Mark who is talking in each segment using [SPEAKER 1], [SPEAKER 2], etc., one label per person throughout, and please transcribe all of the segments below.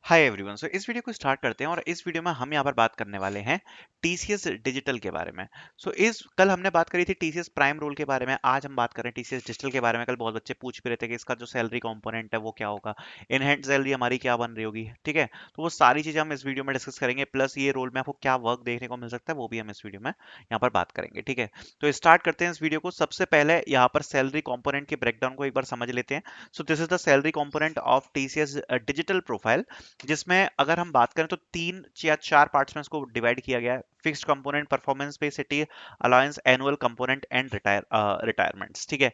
[SPEAKER 1] Hi everyone. सो इस video को start करते हैं और इस वीडियो में हम यहाँ पर बात करने वाले हैं टीसीएस डिजिटल के बारे में। इस कल हमने बात करी थी टीसीएस प्राइम रोल के बारे में, आज हम बात कर रहे हैं टीसीएस डिजिटल के बारे में। कल बहुत बच्चे पूछ भी रहे थे कि इसका जो सैलरी कंपोनेंट है वो क्या होगा, इन हैंड सैलरी हमारी क्या बन रही होगी। ठीक है, तो वो सारी चीजें हम इस वीडियो में डिस्कस करेंगे, प्लस ये रोल में आपको क्या वर्क देखने को मिल सकता है वो भी हम इस वीडियो में यहाँ पर बात करेंगे। ठीक है, तो स्टार्ट करते हैं इस वीडियो को। सबसे पहले यहाँ पर सैलरी कंपोनेंट के ब्रेकडाउन को एक बार समझ लेते हैं। So this is the salary component of TCS digital profile, जिसमें अगर हम बात करें तो तीन या चार पार्ट्स में इसको डिवाइड किया गया है। फिक्स्ड कंपोनेंट, परफॉर्मेंस पे, city allowance, annual component and retirements. ठीक है,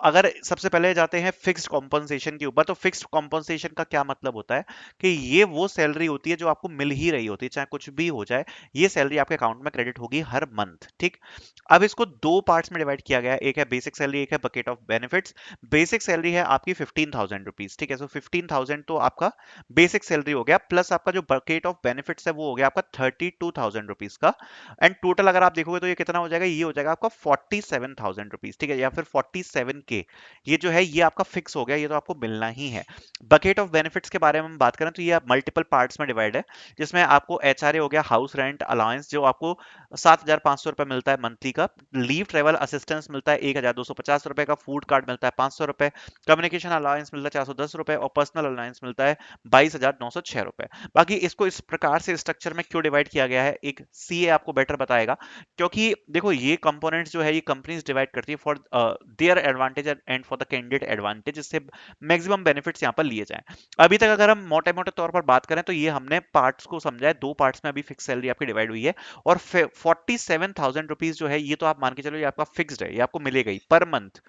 [SPEAKER 1] अगर सबसे पहले जाते हैं फिक्स्ड कॉम्पनसेशन के ऊपर, तो फिक्स्ड कॉम्पनसेशन का क्या मतलब होता है कि ये वो सैलरी होती है जो आपको मिल ही रही होती है, चाहे कुछ भी हो जाए, ये सैलरी आपके अकाउंट में क्रेडिट होगी हर मंथ। ठीक, अब इसको दो पार्ट्स में डिवाइड किया गया है, एक है बेसिक सैलरी, एक है bucket of benefits. Basic salary है आपकी 15,000 रुपीज। ठीक है, 15,000 तो आपका बेसिक सैलरी हो गया, प्लस आपका जो बकेट ऑफ बेनिफिट्स है वो हो गया आपका 32,000 रुपीज का। एंड टोटल अगर आप देखोगे तो ये कितना हो जाएगा, ये हो जाएगा आपका 47,000 रुपीज। ठीक है, या फिर 47K। ये जो है ये आपका फिक्स हो गया, ये तो आपको मिलना ही है। बकेट ऑफ बेनिफिट्स के बारे में हम बात करें तो ये मल्टीपल पार्ट्स में डिवाइड है, जिसमें आपको एचआरए हो गया, हाउस रेंट अलाउंस जो आपको 7,500 रुपए मिलता है मंथली का। लीव ट्रेवल असिस्टेंस मिलता है 1,250 रुपए का। फूड कार्ड मिलता है 500 रुपए। कम्युनिकेशन अलाउंस मिलता है 410 रुपए और पर्सनल अलाउंस मिलता है 22,906 रुपए। बाकी इसको इस प्रकार से स्ट्रक्चर में क्यों डिवाइड किया गया है, एक सीए आपको बेटर बताएगा, क्योंकि देखो ये कंपोनेंट्स जो है ये कंपनीज डिवाइड करती है for their advantage and for the candidate advantage, इससे मैक्सिमम बेनिफिट्स यहाँ पर लिए जाएं। अभी तक अगर हम मोटे मोटे तौर पर बात करें तो ये हमने पार्ट्स को समझा है, दो पार्ट्स में अभी फिक्स सैलरी आपकी डिवाइड हुई है। और 47,000 रुपीज जो है ये तो आप मान के चलो ये आपका फिक्स्ड है, ये आपको मिलेगा ही पर मंथ।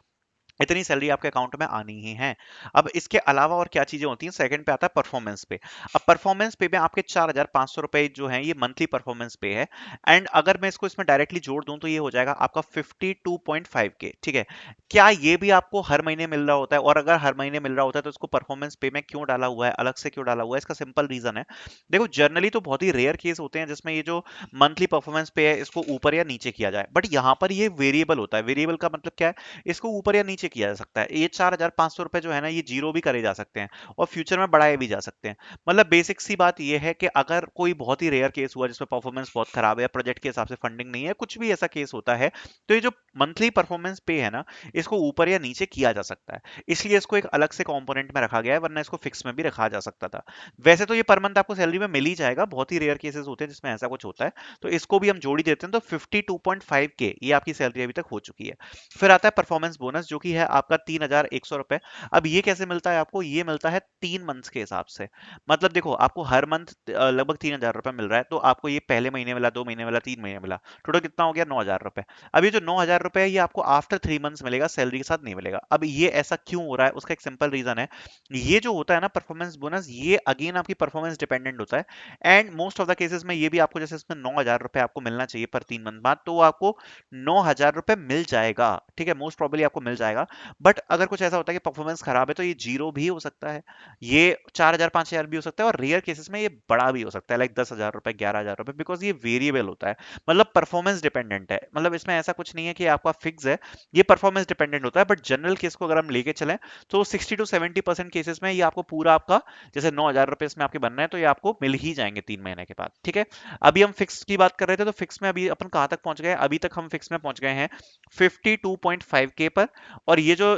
[SPEAKER 1] इतनी सैलरी आपके अकाउंट में आनी ही है। अब इसके अलावा और क्या चीजें होती हैं, सेकंड पे आता है परफॉर्मेंस पे। अब परफॉर्मेंस पे में आपके 4,500 रुपए जो है ये मंथली परफॉर्मेंस पे है। एंड अगर मैं इसको इसमें डायरेक्टली जोड़ दूं तो ये हो जाएगा आपका 52.5K। ठीक है, क्या ये भी आपको हर महीने मिल रहा होता है? और अगर हर महीने मिल रहा होता है तो इसको परफॉर्मेंस पे में क्यों डाला हुआ है, अलग से क्यों डाला हुआ है? इसका सिंपल रीजन है, देखो जनरली तो बहुत ही रेयर केस होते हैं जिसमें ये जो मंथली परफॉर्मेंस पे है इसको ऊपर या नीचे किया जाए, बट यहाँ पर ये वेरिएबल होता है। वेरिएबल का मतलब क्या है, इसको ऊपर या नीचे किया जा सकता है। ये 4,500 रुपए जो है ना ये जीरो भी करे जा सकते हैं और फ्यूचर में बढ़ाए भी जा सकते हैं। मतलब बेसिक सी बात ये है कि अगर कोई बहुत ही रेयर केस हुआ जिसमें परफॉर्मेंस बहुत खराब है, प्रोजेक्ट के हिसाब से फंडिंग नहीं है, कुछ भी ऐसा केस होता है, तो ये जो मंथली परफॉर्मेंस पे है ना इसको ऊपर या नीचे किया जा सकता है। इसलिए इसको एक अलग से कंपोनेंट में रखा गया है, वरना इसको फिक्स में भी रखा जा सकता था। वैसे तो ये पर मंथ आपको सैलरी में मिल ही जाएगा, बहुत ही रेयर केसेस होते हैं जिसमें ऐसा कुछ होता है, तो इसको भी हम जोड़ ही देते हैं। तो 52.5K ये आपकी सैलरी अभी तक हो चुकी है। फिर आता है परफॉर्मेंस बोनस जो कि है आपका 3,100 रुपए। अब ये कैसे मिलता है आपको, ये मिलता है 3 मंथ्स के हिसाब से। मतलब देखो आपको हर मंथ लगभग 3,000 रुपए मिल रहा है, तो आपको ये पहले महीने मिला, 2 महीने मिला, 3 महीने मिला, टोटल कितना हो गया, 9,000 रुपए। अब ये जो 9,000 रुपए है ये आपको आफ्टर 3 मंथ्स मिलेगा, सैलरी के साथ नहीं मिलेगा। अब ये ऐसा क्यों हो रहा है, उसका एक सिंपल रीजन है। ये जो होता है ना परफॉर्मेंस बोनस, ये अगेन आपकी परफॉर्मेंस डिपेंडेंट होता है। And most of the cases में ये भी आपको, जैसे इसमें 9,000 रुपए आपको मिलना चाहिए पर 3 मंथ बाद, तो वो आपको 9,000 रुपए मिल जाएगा। ठीक है, मोस्ट प्रोबेबली आपको मिल जाएगा। बट अगर कुछ ऐसा होता है कि परफॉर्मेंस खराब है तो ये जीरो भी हो सकता है, ये 4,000 5,000 भी हो सकता है, और रेयर केसेस में ये बड़ा भी हो सकता है, लाइक 10,000 रुपए, 11,000 रुपए, बिकॉज ये वेरिएबल होता है। मतलब परफॉर्मेंस डिपेंडेंट है, मतलब इसमें ऐसा कुछ नहीं है कि आपका फिक्स है, ये परफॉर्मेंस डिपेंडेंट होता है। बट जनरल केस को अगर हम लेके चलें तो 60 to 70% केसेस में ये आपको पूरा आपका, जैसे 9,000 रुपए इसमें आपके बनना है तो ये आपको मिल ही जाएंगे 3 महीने के बाद। ठीक है, अभी हम फिक्स की बात कर रहे थे, तो फिक्स में अभी अपन कहाँ तक पहुंच गए, अभी तक हम फिक्स में पहुंच गए हैं 52.5K पर। और ये जो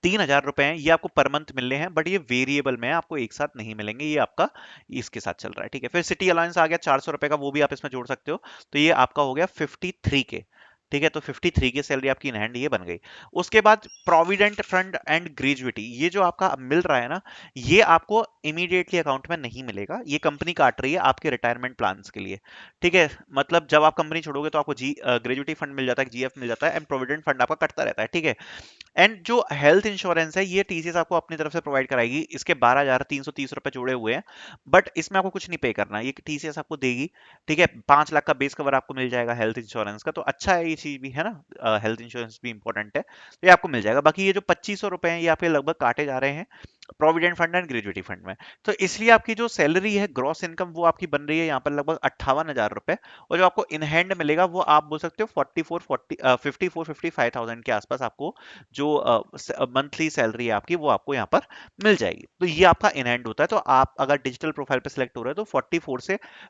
[SPEAKER 1] 3,000 रुपए हैं ये आपको पर मंथ मिलने हैं, बट ये वेरिएबल में है, आपको एक साथ नहीं मिलेंगे, ये आपका इसके साथ चल रहा है। ठीक है, फिर सिटी अलाउंस आ गया 400 रुपए का, वो भी आप इसमें जोड़ सकते हो, तो ये आपका हो गया 53K। ठीक है, तो 53 की सैलरी आपकी इन हैंड ये बन गई। उसके बाद प्रोविडेंट फंड एंड ग्रेजुइटी, ये जो आपका अब मिल रहा है ना, ये आपको इमीडिएटली अकाउंट में नहीं मिलेगा, ये कंपनी काट रही है आपके रिटायरमेंट प्लान्स के लिए। ठीक है, मतलब जब आप कंपनी छोड़ोगे तो आपको ग्रेजुइटी फंड मिल जाता है, जीएफ मिल जाता है, एंड प्रोविडेंट फंड आपका कटता रहता है। ठीक है, एंड जो हेल्थ इंश्योरेंस है ये टीसीएस आपको अपनी तरफ से प्रोवाइड कराएगी, इसके 12,330 रुपए जोड़े हुए हैं, बट इसमें आपको कुछ नहीं पे करना, ये टीसीएस आपको देगी। ठीक है, 5 लाख का बेस कवर आपको मिल जाएगा हेल्थ इंश्योरेंस का, तो अच्छा है ये चीज भी, है ना, हेल्थ इंश्योरेंस भी इंपॉर्टेंट है, तो ये आपको मिल जाएगा। बाकी ये जो 2,500 रुपए हैं ये आपके लगभग काटे जा रहे हैं, provident fund and gratuity fund में। तो इसलिए आपकी जो सैलरी है, ग्रॉस इनकम, वो आपकी बन रही है यहाँ पर लगभग 58,000 रुपए, और जो आपको इन हैंड मिलेगा वो आप बोल सकते हो 54 55 के आसपास आपको जो मंथली सैलरी है आपकी, वो आपको यहाँ पर मिल जाएगी। तो ये आपका इन हैंड होता है। तो आप अगर डिजिटल प्रोफाइल पे सिलेक्ट हो रहे हो तो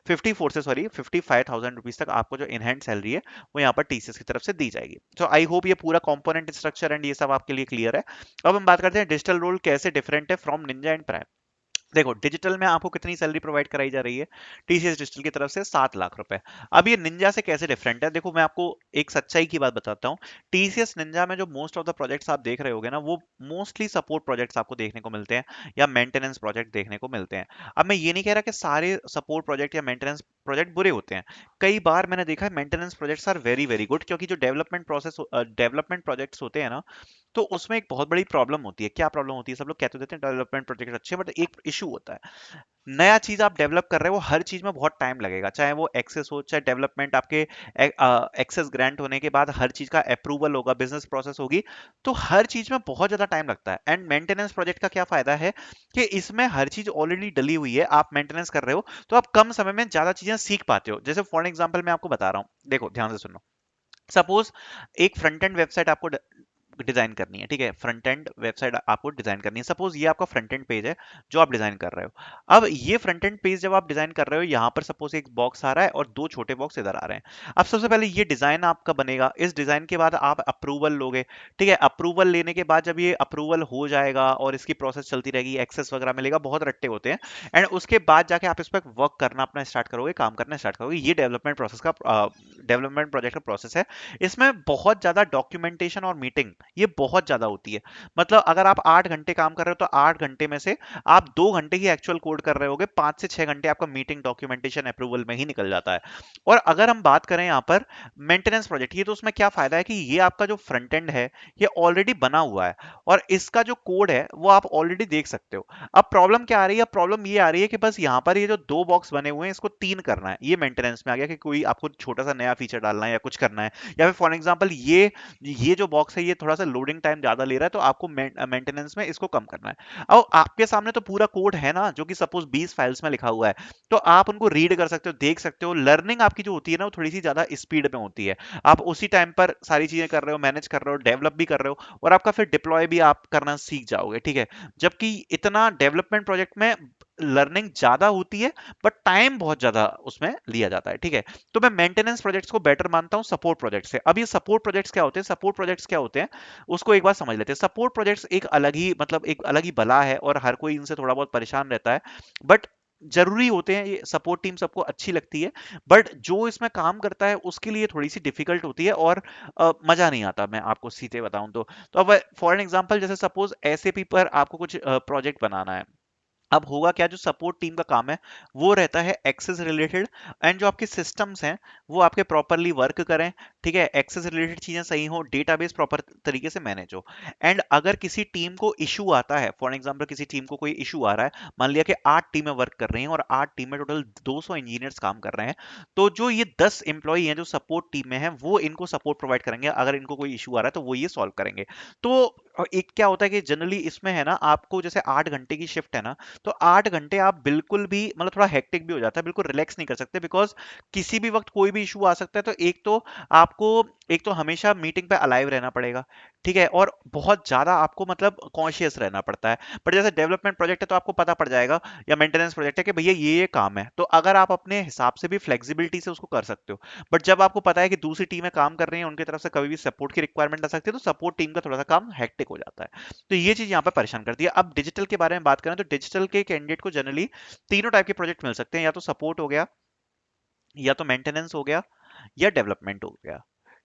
[SPEAKER 1] 55,000 रुपीज तक आपको जो इन हैंड सैलरी है वो यहाँ पर टीसीएस की तरफ से दी जाएगी। तो आई होप ये पूरा कंपोनेंट स्ट्रक्चर एंड ये सब आपके लिए क्लियर है। अब हम बात करते हैं डिजिटल रोल कैसे डिफरेंट है फ्रॉम निंजा एंड प्राइम। देखो, डिजिटल में आपको कितनी सैलरी प्रोवाइड कराई जा रही है टीसीएस डिजिटल की तरफ से? 7 लाख रुपए। अब ये निंजा से कैसे डिफरेंट है, देखो मैं आपको एक सच्चाई की बात बताता हूँ। टीसीएस निंजा में जो मोस्ट ऑफ द प्रोजेक्ट्स आप देख रहे होगे ना, वो मोस्टली सपोर्ट प्रोजेक्ट्स आपको देखने को मिलते हैं या मेंटेनेंस प्रोजेक्ट देखने को मिलते हैं। अब मैं ये नहीं कह रहा कि सारे सपोर्ट प्रोजेक्ट या मेंटेनेंस प्रोजेक्ट बुरे होते हैं। कई बार मैंने देखा है maintenance projects are very very good, क्योंकि जो डेवलपमेंट प्रोजेक्ट्स होते हैं ना, तो उसमें एक बहुत बड़ी प्रॉब्लम होती है। क्या प्रॉब्लम होती है? सब लोग कहते होते हैं डेवलपमेंट प्रोजेक्ट अच्छे, बट एक इशू होता है। नया चीज आप डेवलप कर रहे हो, हर चीज में बहुत टाइम लगेगा, चाहे वो एक्सेस हो, चाहे डेवलपमेंट आपके एक्सेस ग्रांट होने के बाद हर चीज का अप्रूवल होगा, बिजनेस प्रोसेस होगी, तो हर चीज में बहुत ज्यादा टाइम लगता है। एंड मेंटेनेंस प्रोजेक्ट का क्या फायदा है कि इसमें हर चीज ऑलरेडी डली हुई है, आप मेंटेनेंस कर रहे हो, तो आप कम समय में ज्यादा चीजें सीख पाते हो। जैसे फॉर एग्जांपल मैं आपको बता रहा हूँ, देखो ध्यान से सुनो। सपोज एक फ्रंट एंड वेबसाइट आपको डिजाइन करनी है, ठीक है, फ्रंट एंड वेबसाइट आपको डिजाइन करनी है। सपोज ये आपका फ्रंट एंड पेज है जो आप डिजाइन कर रहे हो। अब ये फ्रंट एंड पेज जब आप डिजाइन कर रहे हो, यहाँ पर सपोज एक बॉक्स आ रहा है और दो छोटे बॉक्स इधर आ रहे हैं। अब सबसे पहले ये डिजाइन आपका बनेगा, इस डिजाइन के बाद आप अप्रूवल लोगे, ठीक है। अप्रूवल लेने के बाद जब ये अप्रूवल हो जाएगा और इसकी प्रोसेस चलती रहेगी, एक्सेस वगैरह मिलेगा, बहुत रट्टे होते हैं, एंड उसके बाद जाके आप इस पर वर्क करना अपना स्टार्ट करोगे, काम करना स्टार्ट करोगे। ये डेवलपमेंट प्रोजेक्ट का प्रोसेस है। इसमें बहुत ज्यादा डॉक्यूमेंटेशन और मीटिंग ये बहुत ज्यादा होती है। मतलब अगर आप 8 घंटे काम कर रहे हो तो 8 घंटे में से आप 2 घंटे ही एक्चुअल कोड कर रहे होगे, 5 से 6 घंटे आपका मीटिंग, डॉक्यूमेंटेशन, अप्रूवल में ही निकल जाता है। और अगर हम बात करें यहाँ पर मेंटेनेंस प्रोजेक्ट, ये तो उसमें क्या फायदा है कि ये आपका जो फ्रंट एंड है ये ऑलरेडी बना हुआ है और इसका जो कोड है वो आप ऑलरेडी देख सकते हो। अब प्रॉब्लम क्या आ रही है? प्रॉब्लम ये आ रही है कि बस यहाँ पर ये जो दो बॉक्स बने हुए हैं इसको 3 करना है। ये मेंटेनेंस में आ गया कि कोई आपको छोटा सा नया फीचर डालना है या कुछ करना है, या फिर फॉर एग्जांपल ये जो बॉक्स है ये थोड़ा सा लोडिंग टाइम ज्यादा ले रहा है, तो आपको मेंटेनेंस में इसको कम करना है। अब आपके सामने तो पूरा कोड है ना, जो कि सपोज 20 फाइल्स में लिखा हुआ है, तो आप उनको रीड कर सकते हो, देख सकते हो। लर्निंग आपकी जो होती है ना, वो थोड़ी सी ज्यादा स्पीड में होती है। आप उसी टाइम पर सारी चीजें कर रहे हो, मैनेज कर रहे हो, डेवलप भी कर रहे हो, और आपका फिर डिप्लॉय भी आप करना सीख जाओगे, ठीक है। जबकि इतना डेवलपमेंट प्रोजेक्ट में लर्निंग ज्यादा होती है, बट टाइम बहुत ज्यादा उसमें लिया जाता है, ठीक है। तो मैं मेंटेनेंस प्रोजेक्ट्स को बेटर मानता हूं सपोर्ट प्रोजेक्ट से। अब ये सपोर्ट प्रोजेक्ट्स क्या होते हैं? सपोर्ट प्रोजेक्ट्स क्या होते हैं उसको एक बार समझ लेते हैं। सपोर्ट प्रोजेक्ट्स एक अलग ही, मतलब एक अलग ही बला है, और हर कोई इनसे थोड़ा बहुत परेशान रहता है, बट जरूरी होते हैं। ये सपोर्ट टीम सबको अच्छी लगती है, बट जो इसमें काम करता है उसके लिए थोड़ी सी डिफिकल्ट होती है, और मजा नहीं आता, मैं आपको सीधे बताऊं तो अब फॉर एन एग्जांपल, जैसे सपोज एसएपी पर आपको कुछ प्रोजेक्ट बनाना है। अब होगा क्या, जो सपोर्ट टीम का काम है वो रहता है एक्सेस रिलेटेड, एंड जो आपके सिस्टम्स हैं वो आपके प्रॉपरली वर्क करें, ठीक है, एक्सेस रिलेटेड चीजें सही हो, डेटाबेस प्रॉपर तरीके से मैनेज हो। एंड अगर किसी टीम को इशू आता है, फॉर एग्जांपल किसी टीम को कोई इशू आ रहा है, मान लिया कि 8 टीमें वर्क कर रही हैं और 8 टीम में टोटल 200 इंजीनियर्स काम कर रहे हैं, तो जो ये 10 एम्प्लॉई हैं जो सपोर्ट टीम में हैं, वो इनको सपोर्ट प्रोवाइड करेंगे। अगर इनको कोई इशू आ रहा है तो वो ये सॉल्व करेंगे। तो एक क्या होता है कि जनरली इसमें है ना, आपको जैसे 8 घंटे की शिफ्ट है ना, तो 8 घंटे आप बिल्कुल भी, मतलब थोड़ा हेक्टिक भी हो जाता है, बिल्कुल रिलैक्स नहीं कर सकते, बिकॉज किसी भी वक्त कोई भी इशू आ सकता है। तो आपको एक तो हमेशा मीटिंग पे अलाइव रहना पड़ेगा, ठीक है, और बहुत ज्यादा आपको मतलब कॉन्शियस रहना पड़ता है। बट जैसे डेवलपमेंट प्रोजेक्ट है तो आपको पता पड़ जाएगा, या मेंटेनेंस प्रोजेक्ट है कि भैया ये काम है, तो अगर आप अपने हिसाब से भी फ्लेक्सिबिलिटी से उसको कर सकते हो। बट जब आपको पता है कि दूसरी टीमें काम कर रही हैं, उनकी तरफ से कभी भी सपोर्ट की रिक्वायरमेंट आ सकती है, तो सपोर्ट टीम का थोड़ा सा काम हेक्टिक हो जाता है। तो ये चीज यहाँ पर परेशान करती है। अब डिजिटल के बारे में बात करें तो डिजिटल के कैंडिडेट को जनरली तीनों टाइप के प्रोजेक्ट मिल सकते हैं, या तो सपोर्ट हो गया, या तो मेंटेनेंस हो गया, या डेवलपमेंट हो गया,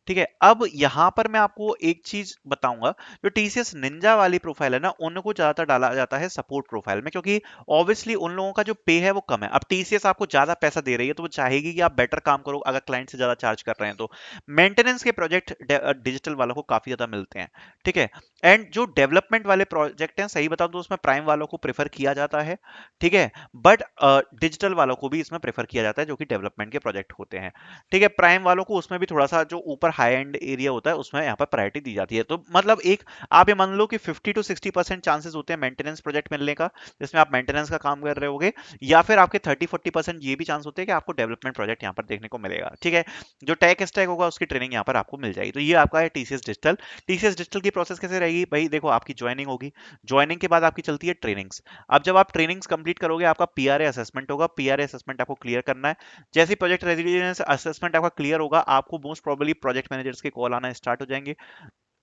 [SPEAKER 1] ठीक है। अब यहां पर मैं आपको एक चीज बताऊंगा, जो टीसीएस निंजा वाली प्रोफाइल है ना, उनको ज्यादातर डाला जाता है सपोर्ट प्रोफाइल में, क्योंकि ऑब्वियसली उन लोगों का जो पे है वो कम है। अब टीसीएस आपको ज्यादा पैसा दे रही है तो वो चाहेगी कि आप बेटर काम करो, अगर क्लाइंट से ज्यादा चार्ज कर रहे हैं तो। मेंटेनेंस के प्रोजेक्ट डिजिटल वालों को काफी ज्यादा मिलते हैं, ठीक है। एंड जो डेवलपमेंट वाले प्रोजेक्ट हैं, सही बताऊं तो उसमें प्राइम वालों को प्रेफर किया जाता है, ठीक है। बट डिजिटल वालों को भी इसमें प्रेफर किया जाता है, जो कि डेवलपमेंट के प्रोजेक्ट होते हैं, ठीक है। प्राइम वालों को उसमें भी थोड़ा सा जो ऊपर हाई एंड एरिया होता है उसमें यहाँ पर प्रायोरिटी दी जाती है। तो मतलब एक आप ये मान लो कि 50 to 60% चांसेस होते हैं मेंटेनेंस प्रोजेक्ट मिलने का, जिसमें आप मेंटेनेंस का काम कर रहे होगे, या फिर आपके 30-40% ये भी चांस होते हैं कि आपको डेवलपमेंट प्रोजेक्ट यहाँ पर देखने को मिलेगा। ठीक है, जो टेक स्टैक होगा उसकी ट्रेनिंग यहाँ पर आपको मिल जाएगी। तो ये आपका है टीसीएस डिजिटल। टीसीएस डिजिटल की प्रोसेस कैसे रहेगी भाई, देखो आपकी ज्वाइनिंग होगी, ज्वाइनिंग के बाद आपकी चलती है ट्रेनिंग्स। अब जब आप ट्रेनिंग्स कंप्लीट करोगे आपका पीआरए असेसमेंट होगा, पीआरए असेसमेंट आपको क्लियर करना है। जैसे प्रोजेक्ट रेजिडेंस असेसमेंट आपका क्लियर होगा, आपको मोस्ट प्रोबेबली प्रोजेक्ट मैनेजर्स के कॉल आना स्टार्ट हो जाएंगे।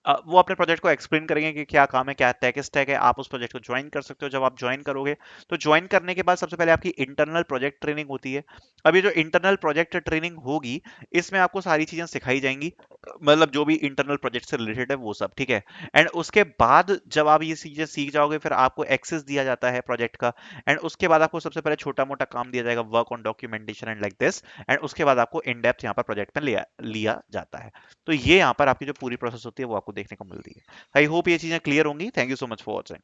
[SPEAKER 1] वो अपने प्रोजेक्ट को एक्सप्लेन करेंगे कि क्या काम है, क्या टेक स्टैक है, आप उस प्रोजेक्ट को ज्वाइन कर सकते हो। जब आप ज्वाइन करोगे तो ज्वाइन करने के बाद सबसे पहले आपकी इंटरनल प्रोजेक्ट ट्रेनिंग होती है। अब ये जो इंटरनल प्रोजेक्ट ट्रेनिंग होगी इसमें आपको सारी चीजें सिखाई जाएंगी, मतलब जो भी इंटरनल प्रोजेक्ट से रिलेटेड है वो सब। ठीक है, एंड उसके बाद जब आप ये चीजें सीख जाओगे फिर आपको एक्सेस दिया जाता है प्रोजेक्ट का, एंड उसके बाद आपको सबसे पहले छोटा मोटा काम दिया जाएगा, work on documentation and like this, and उसके बाद आपको इन डेप्थ यहाँ पर प्रोजेक्ट में लिया लिया जाता है। तो ये यहाँ पर आपकी जो पूरी प्रोसेस होती है वो आपको देखने को मिलती है। आई होप ये चीजें क्लियर होंगी। Thank you so much for watching.